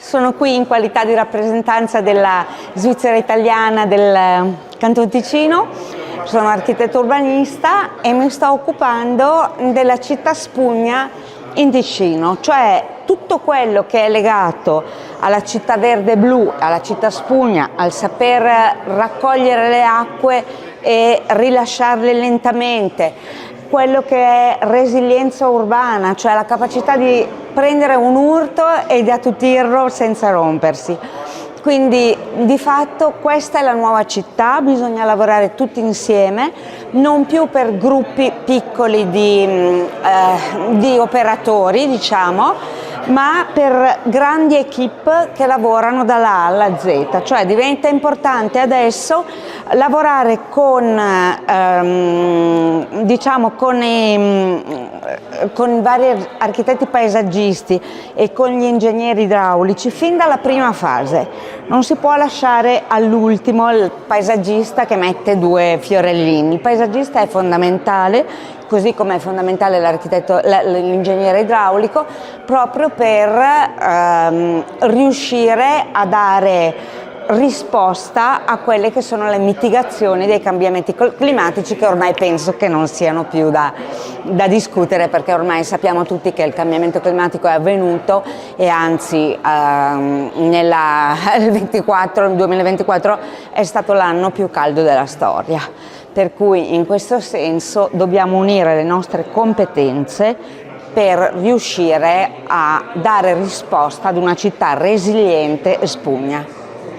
Sono qui in qualità di rappresentanza della Svizzera italiana del Canton Ticino, sono architetto urbanista e mi sto occupando della città spugna in Ticino, cioè tutto quello che è legato alla città verde e blu, alla città spugna, al saper raccogliere le acque e rilasciarle lentamente, quello che è resilienza urbana, cioè la capacità di prendere un urto e di attutirlo senza rompersi. Quindi di fatto questa è la nuova città, bisogna lavorare tutti insieme, non più per gruppi piccoli di operatori, diciamo, ma per grandi equip che lavorano dalla A alla Z, cioè diventa importante adesso lavorare con i vari architetti paesaggisti e con gli ingegneri idraulici fin dalla prima fase. Non si può lasciare all'ultimo il paesaggista che mette due fiorellini. Il paesaggista è fondamentale, così come è fondamentale l'ingegnere idraulico, proprio per riuscire a dare risposta a quelle che sono le mitigazioni dei cambiamenti climatici, che ormai penso che non siano più da discutere, perché ormai sappiamo tutti che il cambiamento climatico è avvenuto e anzi il 2024 è stato l'anno più caldo della storia. Per cui in questo senso dobbiamo unire le nostre competenze per riuscire a dare risposta ad una città resiliente e spugna.